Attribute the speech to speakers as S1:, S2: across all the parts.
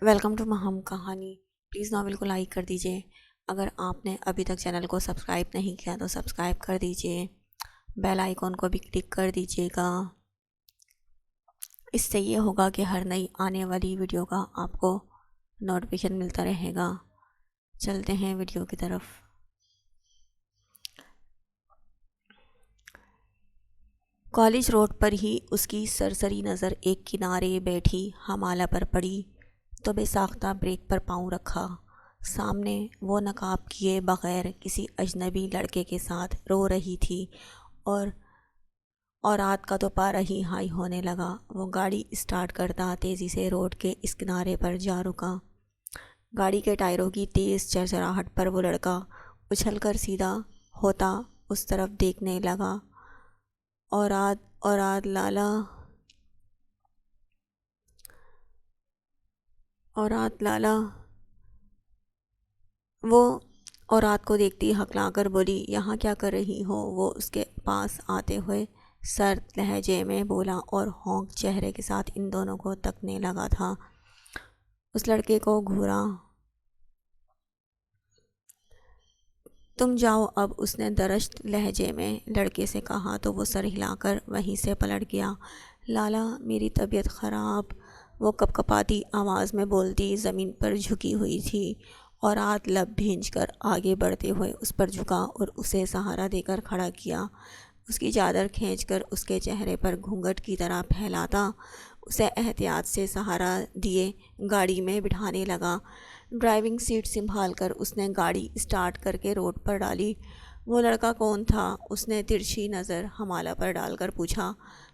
S1: Welcome to مہم کہانی. Please novel کو لائک کر دیجیے. اگر آپ نے ابھی تک چینل کو سبسکرائب نہیں کیا تو سبسکرائب کر دیجیے. بیل آئیکن کو بھی کلک کر دیجیے گا. اس سے یہ ہوگا کہ ہر نئی آنے والی ویڈیو کا آپ کو نوٹیفیکیشن ملتا رہے گا. چلتے ہیں ویڈیو کی طرف. کالج روڈ پر ہی اس کی سرسری نظر ایک کنارے بیٹھی حمالہ پر پڑی تو بے ساختہ بریک پر پاؤں رکھا. سامنے وہ نقاب کیے بغیر کسی اجنبی لڑکے کے ساتھ رو رہی تھی اور رات کا تو پارا ہی ہائی ہونے لگا. وہ گاڑی اسٹارٹ کرتا تیزی سے روڈ کے اس کنارے پر جا رکا. گاڑی کے ٹائروں کی تیز چرچراہٹ پر وہ لڑکا اچھل کر سیدھا ہوتا اس طرف دیکھنے لگا. اوراد لالا وہ اورات کو دیکھتی ہکلا کر بولی، یہاں کیا کر رہی ہو؟ وہ اس کے پاس آتے ہوئے سرد لہجے میں بولا اور ہونک چہرے کے ساتھ ان دونوں کو تکنے لگا تھا. اس لڑکے کو گھورا. تم جاؤ اب، اس نے درشت لہجے میں لڑکے سے کہا تو وہ سر ہلا کر وہیں سے پلٹ گیا. لالا میری طبیعت خراب، وہ کپکپاتی آواز میں بولتی زمین پر جھکی ہوئی تھی. اور رات لب بھینچ کر آگے بڑھتے ہوئے اس پر جھکا اور اسے سہارا دے کر کھڑا کیا. اس کی چادر کھینچ کر اس کے چہرے پر گھونگھٹ کی طرح پھیلاتا اسے احتیاط سے سہارا دیے گاڑی میں بٹھانے لگا. ڈرائیونگ سیٹ سنبھال کر اس نے گاڑی اسٹارٹ کر کے روڈ پر ڈالی. وہ لڑکا کون تھا؟ اس نے ترچھی نظر حمالہ پر ڈال کر پوچھا.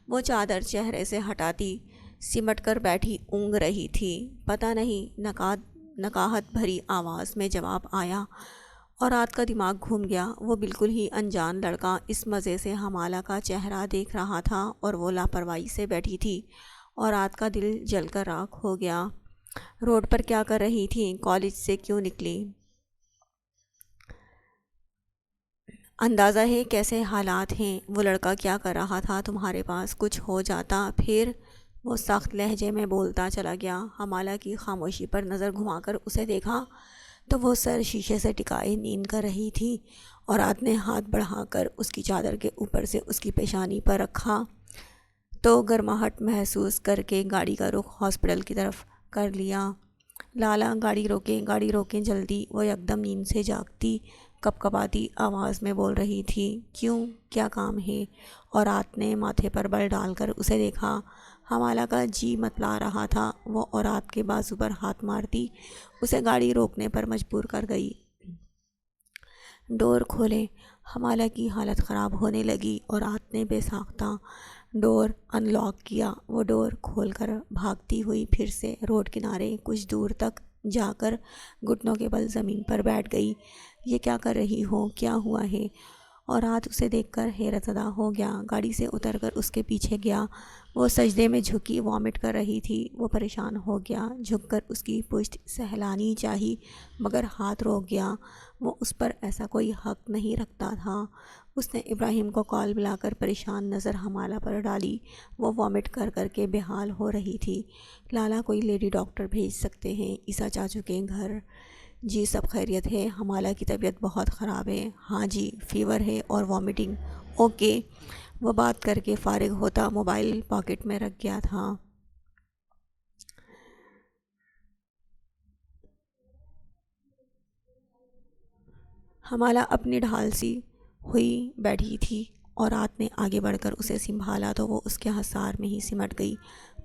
S1: وہ چادر چہرے سے ہٹاتی سمٹ کر بیٹھی اونگ رہی تھی. پتہ نہیں، نقاہت بھری آواز میں جواب آیا. اور رات کا دماغ گھوم گیا. وہ بالکل ہی انجان لڑکا اس مزے سے حمالہ کا چہرہ دیکھ رہا تھا اور وہ لاپرواہی سے بیٹھی تھی. اور رات کا دل جل کر راکھ ہو گیا. روڈ پر کیا کر رہی تھی؟ کالج سے کیوں نکلی؟ اندازہ ہے کیسے حالات ہیں؟ وہ لڑکا کیا کر رہا تھا تمہارے پاس؟ کچھ ہو جاتا پھر؟ وہ سخت لہجے میں بولتا چلا گیا. حمالہ کی خاموشی پر نظر گھما کر اسے دیکھا تو وہ سر شیشے سے ٹکائے نیند کر رہی تھی. اور رات نے ہاتھ بڑھا کر اس کی چادر کے اوپر سے اس کی پیشانی پر رکھا تو گرماہٹ محسوس کر کے گاڑی کا رخ ہاسپٹل کی طرف کر لیا. لالا گاڑی روکیں جلدی، وہ یکدم نیند سے جاگتی کپکپاتی آواز میں بول رہی تھی. کیوں؟ کیا کام ہے؟ اور رات نے ماتھے پر بل ڈال کر اسے دیکھا. حمالہ کا جی متلا رہا تھا. وہ اورات کے بازو پر ہاتھ مارتی اسے گاڑی روکنے پر مجبور کر گئی. ڈور کھولیں. حمالہ کی حالت خراب ہونے لگی. اور رات نے بے ساختہ ڈور ان لاک کیا. وہ ڈور کھول کر بھاگتی ہوئی پھر سے روڈ کنارے کچھ دور تک جا کر گھٹنوں کے بل زمین پر بیٹھ گئی. یہ کیا کر رہی ہو؟ کیا ہوا ہے؟ اور رات اسے دیکھ کر حیرت زدہ ہو گیا. گاڑی سے اتر کر اس کے پیچھے گیا. وہ سجدے میں جھکی وامٹ کر رہی تھی. وہ پریشان ہو گیا. جھک کر اس کی پشت سہلانی چاہی مگر ہاتھ روک گیا. وہ اس پر ایسا کوئی حق نہیں رکھتا تھا. اس نے ابراہیم کو کال بلا کر پریشان نظر حمالہ پر ڈالی. وہ وامٹ کر کر کے بے حال ہو رہی تھی. لالا کوئی لیڈی ڈاکٹر بھیج سکتے ہیں عیسیٰ چاچو کے گھر؟ جی سب خیریت ہے. حمالہ کی طبیعت بہت خراب ہے. ہاں جی، فیور ہے اور وامٹنگ. اوکے. وہ بات کر کے فارغ ہوتا موبائل پاکٹ میں رکھ گیا تھا. حمالہ اپنی ڈھال سی ہوئی بیٹھی تھی اور رات نے آگے بڑھ کر اسے سنبھالا تو وہ اس کے حصار میں ہی سمٹ گئی.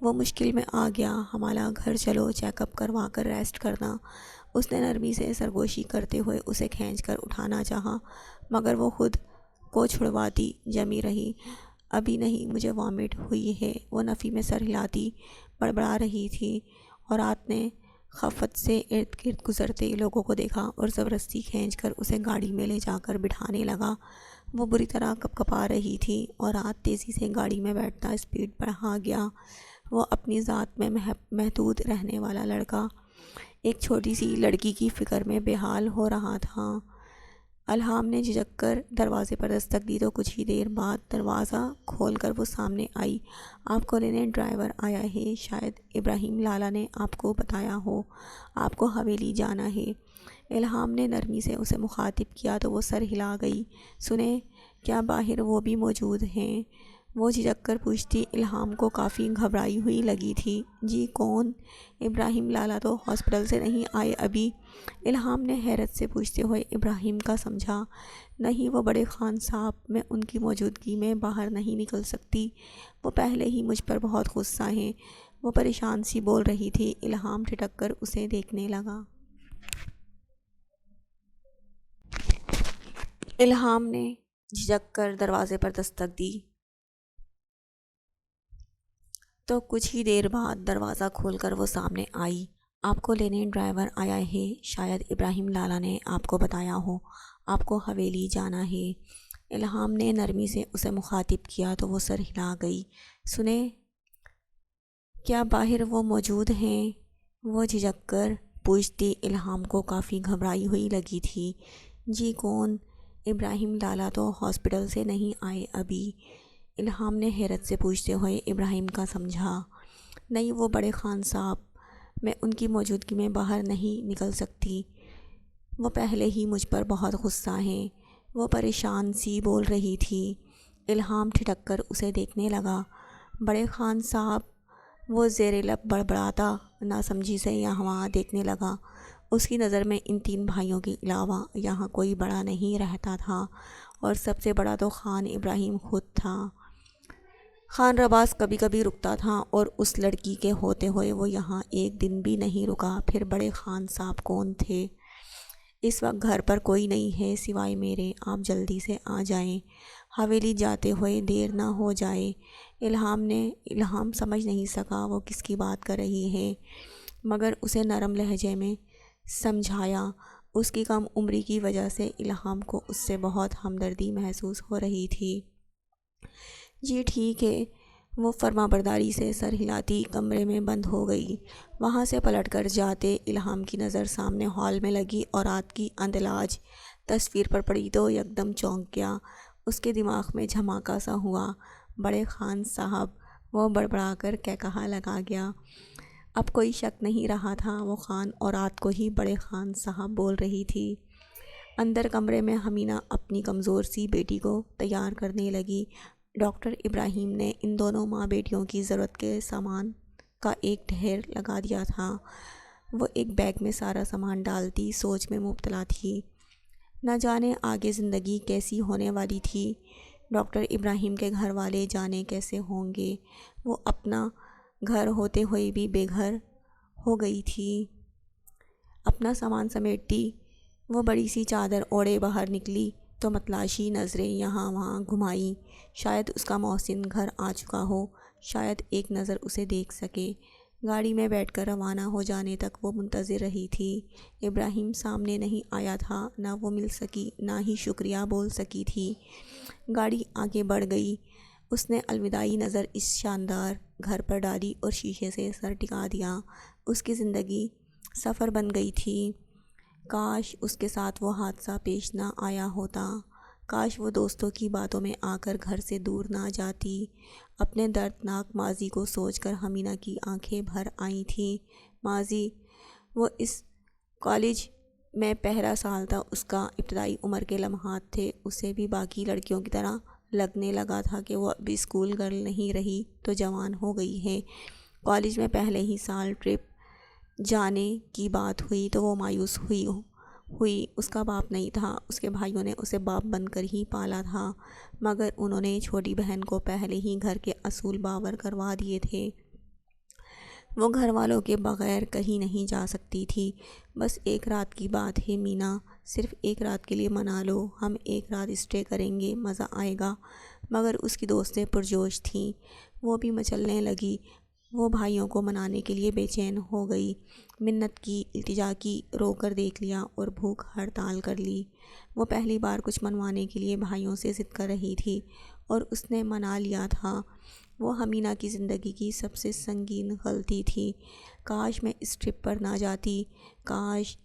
S1: وہ مشکل میں آ گیا. حمالہ گھر چلو، چیک اپ کروا کر ریسٹ کرنا. اس نے نرمی سے سرگوشی کرتے ہوئے اسے کھینچ کر اٹھانا چاہا مگر وہ خود کو چھڑواتی جمی رہی. ابھی نہیں، مجھے وامٹ ہوئی ہے. وہ نفی میں سر ہلاتی بڑبڑا رہی تھی. اور رات نے خفت سے ارد گرد گزرتے لوگوں کو دیکھا اور زبردستی کھینچ کر اسے گاڑی میں لے جا کر بٹھانے لگا. وہ بری طرح کپکپا رہی تھی. اور رات تیزی سے گاڑی میں بیٹھتا اسپیڈ بڑھا گیا. وہ اپنی ذات میں محدود رہنے والا لڑکا ایک چھوٹی سی لڑکی کی فکر میں بے حال ہو رہا تھا. الہام نے جھجک کر دروازے پر دستک دی تو کچھ ہی دیر بعد دروازہ کھول کر وہ سامنے آئی۔ آپ کو لینے ڈرائیور آیا ہے، شاید ابراہیم لالا نے آپ کو بتایا ہو، آپ کو حویلی جانا ہے۔ الہام نے نرمی سے اسے مخاطب کیا تو وہ سر ہلا گئی۔ سنیں، کیا باہر وہ بھی موجود ہیں؟ وہ جھجک کر پوچھتی۔ الہام کو کافی گھبرائی ہوئی لگی تھی۔ جی کون؟ ابراہیم لالا تو ہاسپٹل سے نہیں آئے ابھی؟ الہام نے حیرت سے پوچھتے ہوئے ابراہیم کا سمجھا۔ نہیں، وہ بڑے خان صاحب، میں ان کی موجودگی میں باہر نہیں نکل سکتی، وہ پہلے ہی مجھ پر بہت غصہ ہیں، وہ پریشان سی بول رہی تھی۔ الہام ٹھٹک کر اسے دیکھنے لگا۔ الہام نے جھجک کر دروازے پر دستک دی تو کچھ ہی دیر بعد دروازہ کھول کر وہ سامنے آئی۔ آپ کو لینے ڈرائیور آیا ہے، شاید ابراہیم لالا نے آپ کو بتایا ہو، آپ کو حویلی جانا ہے۔ الہام نے نرمی سے اسے مخاطب کیا تو وہ سر ہلا گئی۔ سنیں، کیا باہر وہ موجود ہیں؟ وہ جھجک کر پوچھتی۔ الہام کو کافی گھبرائی ہوئی لگی تھی۔ جی کون؟ ابراہیم لالا تو ہاسپٹل سے نہیں آئے ابھی؟ الہام نے حیرت سے پوچھتے ہوئے ابراہیم کا سمجھا۔ نہیں، وہ بڑے خان صاحب، میں ان کی موجودگی میں باہر نہیں نکل سکتی، وہ پہلے ہی مجھ پر بہت غصہ ہیں، وہ پریشان سی بول رہی تھی۔ الہام ٹھٹک کر اسے دیکھنے لگا۔ بڑے خان صاحب؟ وہ زیر لب بڑبڑاتا ناسمجھی سے یہاں دیکھنے لگا۔ اس کی نظر میں ان تین بھائیوں کے علاوہ یہاں کوئی بڑا نہیں رہتا تھا، اور سب سے بڑا تو خان ابراہیم خود تھا۔ خان رباز کبھی کبھی رکتا تھا، اور اس لڑکی کے ہوتے ہوئے وہ یہاں ایک دن بھی نہیں رکا۔ پھر بڑے خان صاحب کون تھے؟ اس وقت گھر پر کوئی نہیں ہے سوائے میرے، آپ جلدی سے آ جائیں، حویلی جاتے ہوئے دیر نہ ہو جائے۔ الہام سمجھ نہیں سکا وہ کس کی بات کر رہی ہے، مگر اسے نرم لہجے میں سمجھایا۔ اس کی کم عمری کی وجہ سے الہام کو اس سے بہت ہمدردی محسوس ہو رہی تھی۔ جی ٹھیک ہے، وہ فرما برداری سے سر ہلاتی کمرے میں بند ہو گئی۔ وہاں سے پلٹ کر جاتے الہام کی نظر سامنے ہال میں لگی اورات کی اندلاج تصویر پر پڑی تو یکدم چونک گیا۔ اس کے دماغ میں جھماکا سا ہوا۔ بڑے خان صاحب، وہ بڑبڑا کر کہا لگا گیا۔ اب کوئی شک نہیں رہا تھا، وہ خان اورات کو ہی بڑے خان صاحب بول رہی تھی۔ اندر کمرے میں حمینہ اپنی کمزور سی بیٹی کو تیار کرنے لگی۔ ڈاکٹر ابراہیم نے ان دونوں ماں بیٹیوں کی ضرورت کے سامان کا ایک ڈھیر لگا دیا تھا۔ وہ ایک بیگ میں سارا سامان ڈالتی سوچ میں مبتلا تھی۔ نہ جانے آگے زندگی کیسی ہونے والی تھی، ڈاکٹر ابراہیم کے گھر والے جانے کیسے ہوں گے۔ وہ اپنا گھر ہوتے ہوئے بھی بے گھر ہو گئی تھی۔ اپنا سامان سمیٹتی وہ بڑی سی چادر اوڑھے باہر نکلی تو متلاشی نظریں یہاں وہاں گھمائیں۔ شاید اس کا محسن گھر آ چکا ہو، شاید ایک نظر اسے دیکھ سکے۔ گاڑی میں بیٹھ کر روانہ ہو جانے تک وہ منتظر رہی تھی۔ ابراہیم سامنے نہیں آیا تھا، نہ وہ مل سکی، نہ ہی شکریہ بول سکی تھی۔ گاڑی آگے بڑھ گئی۔ اس نے الوداعی نظر اس شاندار گھر پر ڈالی اور شیشے سے سر ٹکا دیا۔ اس کی زندگی سفر بن گئی تھی۔ کاش اس کے ساتھ وہ حادثہ پیش نہ آیا ہوتا، کاش وہ دوستوں کی باتوں میں آ کر گھر سے دور نہ جاتی۔ اپنے دردناک ماضی کو سوچ کر حمینہ کی آنکھیں بھر آئی تھیں۔ ماضی، وہ اس کالج میں پہلا سال تھا، اس کا ابتدائی عمر کے لمحات تھے۔ اسے بھی باقی لڑکیوں کی طرح لگنے لگا تھا کہ وہ ابھی اسکول گرل نہیں رہی تو جوان ہو گئی ہے۔ کالج میں پہلے ہی سال ٹرپ جانے کی بات ہوئی تو وہ مایوس ہوئی۔ اس کا باپ نہیں تھا، اس کے بھائیوں نے اسے باپ بن کر ہی پالا تھا، مگر انہوں نے چھوٹی بہن کو پہلے ہی گھر کے اصول باور کروا دیے تھے۔ وہ گھر والوں کے بغیر کہیں نہیں جا سکتی تھی۔ بس ایک رات کی بات ہے مینا، صرف ایک رات کے لیے منا لو، ہم ایک رات اسٹے کریں گے، مزہ آئے گا۔ مگر اس کی دوستیں پرجوش تھیں، وہ بھی مچلنے لگی۔ وہ بھائیوں کو منانے کے لیے بے چین ہو گئی، منت کی، التجا کی، رو کر دیکھ لیا اور بھوک ہڑتال کر لی۔ وہ پہلی بار کچھ منوانے کے لیے بھائیوں سے ضد کر رہی تھی اور اس نے منا لیا تھا۔ وہ حمینہ کی زندگی کی سب سے سنگین غلطی تھی۔ کاش میں اس ٹرپ پر نہ جاتی، کاش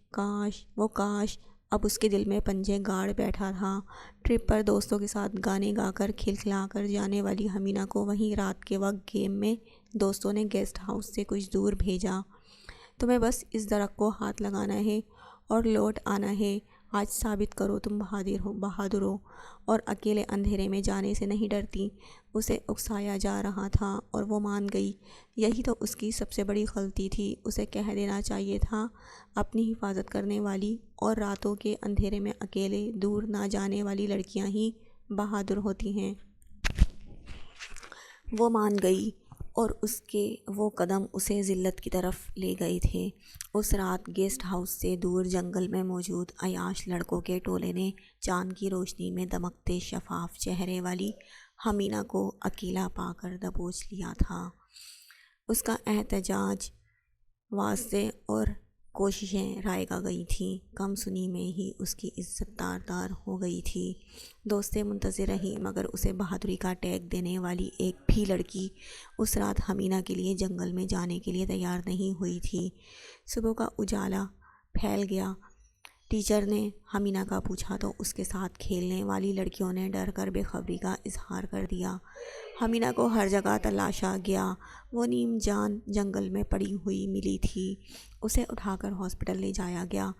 S1: وہ کاش اب اس کے دل میں پنجے گاڑ بیٹھا تھا۔ ٹرپ پر دوستوں کے ساتھ گانے گا کر کھلکھلا کر جانے والی حمینہ کو وہیں رات کے وقت گیم میں دوستوں نے گیسٹ ہاؤس سے کچھ دور بھیجا۔ تمہیں بس اس درخت کو ہاتھ لگانا ہے اور لوٹ آنا ہے۔ آج ثابت کرو تم بہادر ہو اور اکیلے اندھیرے میں جانے سے نہیں ڈرتی۔ اسے اکسایا جا رہا تھا اور وہ مان گئی۔ یہی تو اس کی سب سے بڑی غلطی تھی۔ اسے کہہ دینا چاہیے تھا اپنی حفاظت کرنے والی اور راتوں کے اندھیرے میں اکیلے دور نہ جانے والی لڑکیاں ہی بہادر ہوتی ہیں۔ وہ مان گئی اور اس کے وہ قدم اسے ذلت کی طرف لے گئے تھے۔ اس رات گیسٹ ہاؤس سے دور جنگل میں موجود عیاش لڑکوں کے ٹولے نے چاند کی روشنی میں دمکتے شفاف چہرے والی حمینہ کو اکیلا پا کر دبوچ لیا تھا۔ اس کا احتجاج، واسطے اور کوششیں رائگاں گئی تھیں۔ کم سنی میں ہی اس کی عزت دار ہو گئی تھی۔ دوستیں منتظر رہیں مگر اسے بہادری کا ٹیگ دینے والی ایک بھی لڑکی اس رات حمینہ کے لیے جنگل میں جانے کے لیے تیار نہیں ہوئی تھی۔ صبح کا اجالا پھیل گیا۔ ٹیچر نے حمینہ کا پوچھا تو اس کے ساتھ کھیلنے والی لڑکیوں نے ڈر کر بے خبری کا اظہار کر دیا۔ حمینہ کو ہر جگہ تلاشا گیا۔ وہ نیم جان جنگل میں پڑی ہوئی ملی تھی۔ اسے اٹھا کر ہاسپٹل لے جایا گیا۔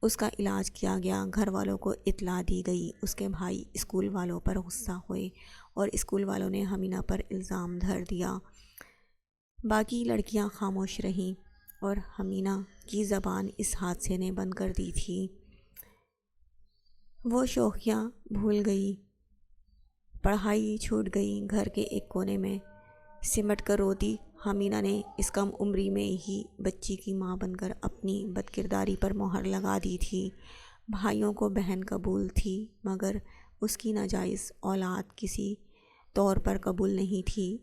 S1: اس کا علاج کیا گیا۔ گھر والوں کو اطلاع دی گئی۔ اس کے بھائی اسکول والوں پر غصہ ہوئے اور اسکول والوں نے حمینہ پر الزام دھر دیا۔ باقی لڑکیاں خاموش رہیں اور حمینہ کی زبان اس حادثے نے بند کر دی تھی۔ وہ شوخیاں بھول گئی، پڑھائی چھوٹ گئی۔ گھر کے ایک کونے میں سمٹ کر روتی حمینہ نے اس کم عمری میں ہی بچی کی ماں بن کر اپنی بد کرداری پر مہر لگا دی تھی۔ بھائیوں کو بہن قبول تھی مگر اس کی ناجائز اولاد کسی طور پر قبول نہیں تھی۔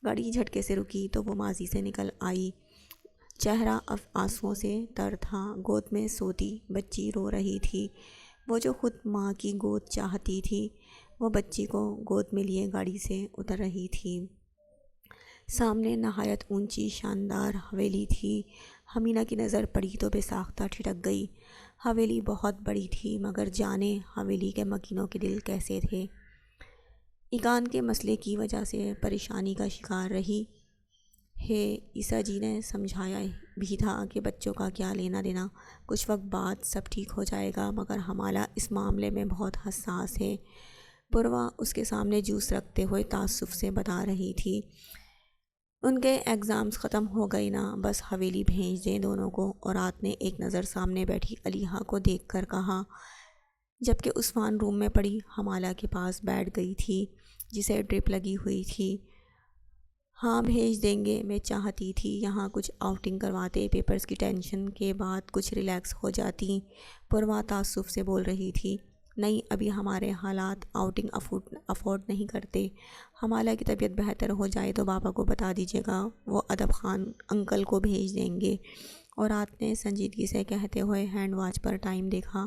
S1: گاڑی جھٹکے سے رکی تو وہ ماضی سے نکل آئی۔ چہرہ آنسوؤں سے تر تھا۔ گود میں سوتی بچی رو رہی تھی۔ وہ جو خود ماں کی گود چاہتی تھی وہ بچی کو گود میں لیے گاڑی سے اتر رہی تھی۔ سامنے نہایت اونچی شاندار حویلی تھی۔ حمینہ کی نظر پڑی تو بے ساختہ ٹھٹک گئی۔ حویلی بہت بڑی تھی مگر جانے حویلی کے مکینوں کے دل کیسے تھے۔ ایقان کے مسئلے کی وجہ سے پریشانی کا شکار رہی ہے۔ عیسیٰ جی نے سمجھایا بھی تھا کہ بچوں کا کیا لینا دینا، کچھ وقت بعد سب ٹھیک ہو جائے گا، مگر حمالہ اس معاملے میں بہت حساس ہے۔ پوروا اس کے سامنے جوس رکھتے ہوئے تعصب سے بتا رہی تھی۔ ان کے ایگزامز ختم ہو گئے نا، بس حویلی بھیج دیں دونوں کو۔ اور رات نے ایک نظر سامنے بیٹھی علیحہ کو دیکھ کر کہا، جبکہ عثمان روم میں پڑی حمالہ کے پاس بیٹھ گئی تھی جسے ڈرپ لگی ہوئی تھی۔ ہاں بھیج دیں گے، میں چاہتی تھی یہاں کچھ آؤٹنگ کرواتے، پیپرز کی ٹینشن کے بعد کچھ ریلیکس ہو جاتی۔ پوروا تعصب سے بول رہی تھی، نہیں ابھی ہمارے حالات آؤٹنگ افورڈ نہیں کرتے۔ حمالہ کی طبیعت بہتر ہو جائے تو بابا کو بتا دیجیے گا، وہ ادب خان انکل کو بھیج دیں گے۔ اور رات نے سنجیدگی سے کہتے ہوئے ہینڈ واچ پر ٹائم دیکھا۔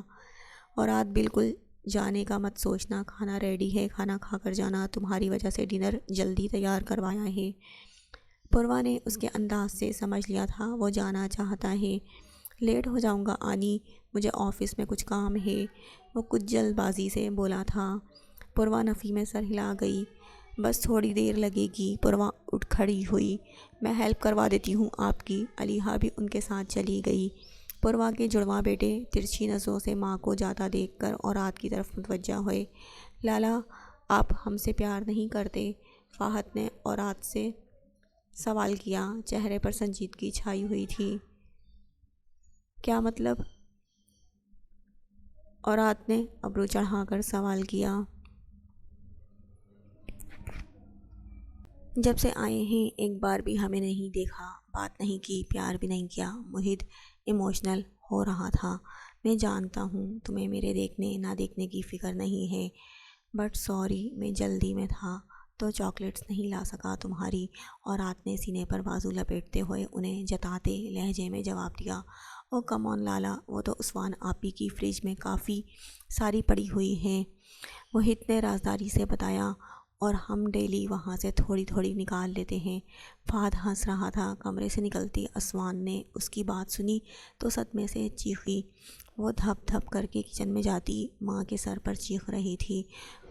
S1: اور رات بالکل جانے کا مت سوچنا، کھانا ریڈی ہے، کھانا کھا کر جانا، تمہاری وجہ سے ڈنر جلدی تیار کروایا ہے۔ پوروا نے اس کے انداز سے سمجھ لیا تھا وہ جانا چاہتا ہے۔ لیٹ ہو جاؤں گا آنی، مجھے آفس میں کچھ کام ہے، وہ کچھ جلد بازی سے بولا تھا۔ پوروا نفی میں سر ہلا گئی، بس تھوڑی دیر لگے گی۔ پوروا اٹھ کھڑی ہوئی، میں ہیلپ کروا دیتی ہوں آپ کی۔ علیحہ بھی ان کے ساتھ چلی گئی۔ پوروا کے جڑواں بیٹے ترچھی نظروں سے ماں کو جاتا دیکھ کر اورات کی طرف متوجہ ہوئے۔ لالا آپ ہم سے پیار نہیں کرتے؟ فاحد نے اورات سے سوال کیا۔ چہرے پر سنجیدگی چھائی ہوئی تھی۔ کیا مطلب؟ اورات نے ابرو چڑھا کر سوال کیا۔ جب سے آئے ہیں ایک بار بھی ہمیں نہیں دیکھا، بات نہیں کی، پیار بھی نہیں کیا۔ محیط ایموشنل ہو رہا تھا۔ میں جانتا ہوں تمہیں میرے دیکھنے نہ دیکھنے کی فکر نہیں ہے، بٹ سوری میں جلدی میں تھا تو چاکلیٹس نہیں لا سکا تمہاری۔ اورات نے سینے پر بازو لپیٹتے ہوئے انہیں جتاتے لہجے میں جواب دیا، او کم آن لالا، وہ تو عثمان آپی کی فریج میں کافی ساری پڑی ہوئی ہیں۔ محیط نے رازداری سے بتایا، اور ہم ڈیلی وہاں سے تھوڑی تھوڑی نکال لیتے ہیں۔ فہد ہنس رہا تھا۔ کمرے سے نکلتی عثمان نے اس کی بات سنی تو صدمے سے چیخی، وہ دھپ دھپ کر کے کچن میں جاتی ماں کے سر پر چیخ رہی تھی۔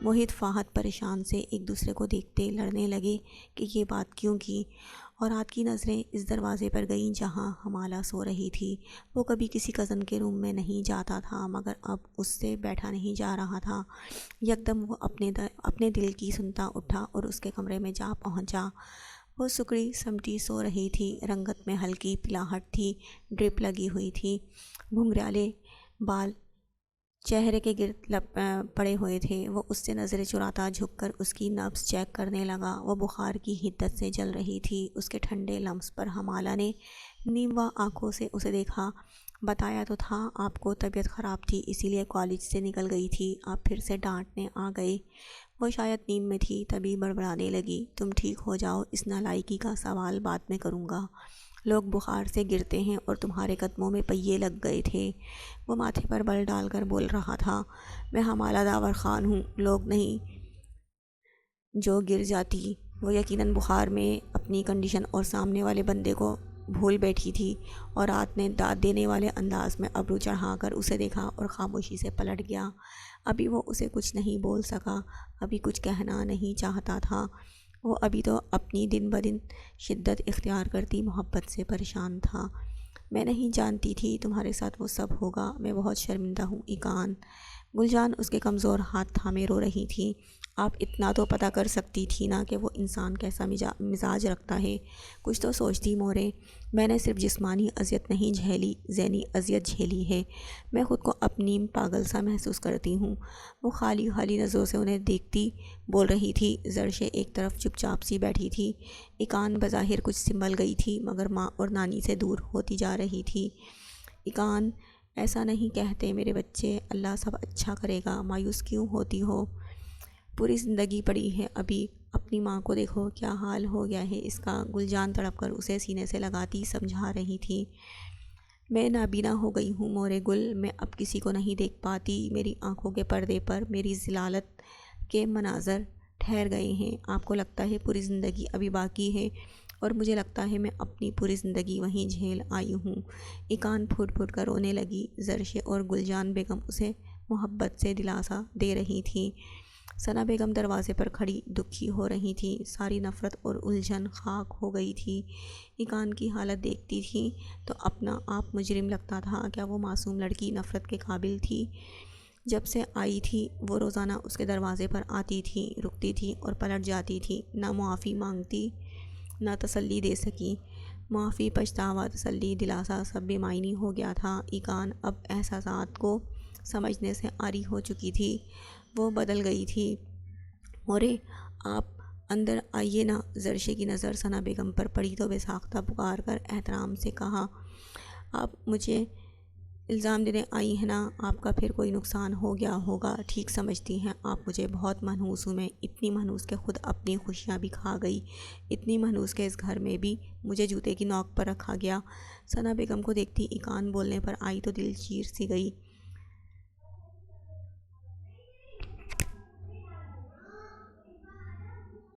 S1: موہت فہد پریشان سے ایک دوسرے کو دیکھتے لڑنے لگے کہ یہ بات کیوں کی، اور رات کی نظریں اس دروازے پر گئیں جہاں ہمالہ سو رہی تھی۔ وہ کبھی کسی کزن کے روم میں نہیں جاتا تھا مگر اب اس سے بیٹھا نہیں جا رہا تھا۔ یکدم وہ اپنے دل کی سنتا اٹھا اور اس کے کمرے میں جا پہنچا۔ وہ سکڑی سمٹی سو رہی تھی، رنگت میں ہلکی پلاہٹ تھی، ڈرپ لگی ہوئی تھی، گھنگھرالے بال چہرے کے گرد پڑے ہوئے تھے۔ وہ اس سے نظریں چراتا جھک کر اس کی نبض چیک کرنے لگا۔ وہ بخار کی حدت سے جل رہی تھی۔ اس کے ٹھنڈے لمس پر ہمالہ نے نیموا آنکھوں سے اسے دیکھا۔ بتایا تو تھا آپ کو طبیعت خراب تھی، اسی لیے کالج سے نکل گئی تھی، آپ پھر سے ڈانٹنے آ گئے۔ وہ شاید نیند میں تھی تبھی بڑبڑانے لگی، تم ٹھیک ہو جاؤ، اس نالائکی کا سوال بعد میں کروں گا۔ لوگ بخار سے گرتے ہیں اور تمہارے قدموں میں پہیے لگ گئے تھے۔ وہ ماتھے پر بل ڈال کر بول رہا تھا، میں ہمالہ داور خان ہوں، لوگ نہیں جو گر جاتی۔ وہ یقیناً بخار میں اپنی کنڈیشن اور سامنے والے بندے کو بھول بیٹھی تھی، اور رات نے داد دینے والے انداز میں ابرو چڑھا کر اسے دیکھا اور خاموشی سے پلٹ گیا۔ ابھی وہ اسے کچھ نہیں بول سکا، ابھی کچھ کہنا نہیں چاہتا تھا۔ وہ ابھی تو اپنی دن بدن شدت اختیار کرتی محبت سے پریشان تھا۔ میں نہیں جانتی تھی تمہارے ساتھ وہ سب ہوگا، میں بہت شرمندہ ہوں ایقان۔ گلجان اس کے کمزور ہاتھ تھامے رو رہی تھی۔ آپ اتنا تو پتہ کر سکتی تھی نا کہ وہ انسان کیسا مزاج رکھتا ہے، کچھ تو سوچتی مورے۔ میں نے صرف جسمانی اذیت نہیں جھیلی، ذہنی اذیت جھیلی ہے۔ میں خود کو اب نیم پاگل سا محسوس کرتی ہوں۔ وہ خالی خالی نظروں سے انہیں دیکھتی بول رہی تھی۔ زرشے ایک طرف چپ چاپ سی بیٹھی تھی۔ ایقان بظاہر کچھ سنبھل گئی تھی مگر ماں اور نانی سے دور ہوتی جا رہی تھی۔ ایقان، ایسا نہیں کہتے میرے بچے، اللہ سب اچھا کرے گا، مایوس کیوں ہوتی ہو؟ پوری زندگی پڑی ہے ابھی، اپنی ماں کو دیکھو کیا حال ہو گیا ہے اس کا۔ گلجان تڑپ کر اسے سینے سے لگاتی سمجھا رہی تھی۔ میں نابینا ہو گئی ہوں مورے گل، میں اب کسی کو نہیں دیکھ پاتی، میری آنکھوں کے پردے پر میری ذلالت کے مناظر ٹھہر گئے ہیں۔ آپ کو لگتا ہے پوری زندگی ابھی باقی ہے، اور مجھے لگتا ہے میں اپنی پوری زندگی وہیں جھیل آئی ہوں۔ ایقان پھوٹ پھوٹ کر رونے لگی۔ زرشے اور گلجان بیگم اسے محبت سے دلاسا دے رہی تھیں۔ ثنا بیگم دروازے پر کھڑی دکھی ہو رہی تھی، ساری نفرت اور الجھن خاک ہو گئی تھی۔ ایقان کی حالت دیکھتی تھی تو اپنا آپ مجرم لگتا تھا۔ کیا وہ معصوم لڑکی نفرت کے قابل تھی؟ جب سے آئی تھی وہ روزانہ اس کے دروازے پر آتی تھی، رکتی تھی اور پلٹ جاتی تھی، نہ معافی مانگتی نہ تسلی دے سکی۔ معافی، پچھتاوا، تسلی، دلاسا سب بے معنی ہو گیا تھا۔ ایقان اب احساسات کو سمجھنے سے عاری ہو چکی تھی، وہ بدل گئی تھی۔ مورے آپ اندر آئیے نا۔ زرشے کی نظر ثنا بیگم پر پڑی تو بے ساختہ پکار کر احترام سے کہا، آپ مجھے الزام دینے آئی ہیں نا؟ آپ کا پھر کوئی نقصان ہو گیا ہوگا، ٹھیک سمجھتی ہیں آپ مجھے؟ بہت منحوس ہوں میں، اتنی منحوس کہ خود اپنی خوشیاں بھی کھا گئی، اتنی منحوس کہ اس گھر میں بھی مجھے جوتے کی نوک پر رکھا گیا۔ ثنا بیگم کو دیکھتی ایقان بولنے پر آئی تو دل چیر سی گئی۔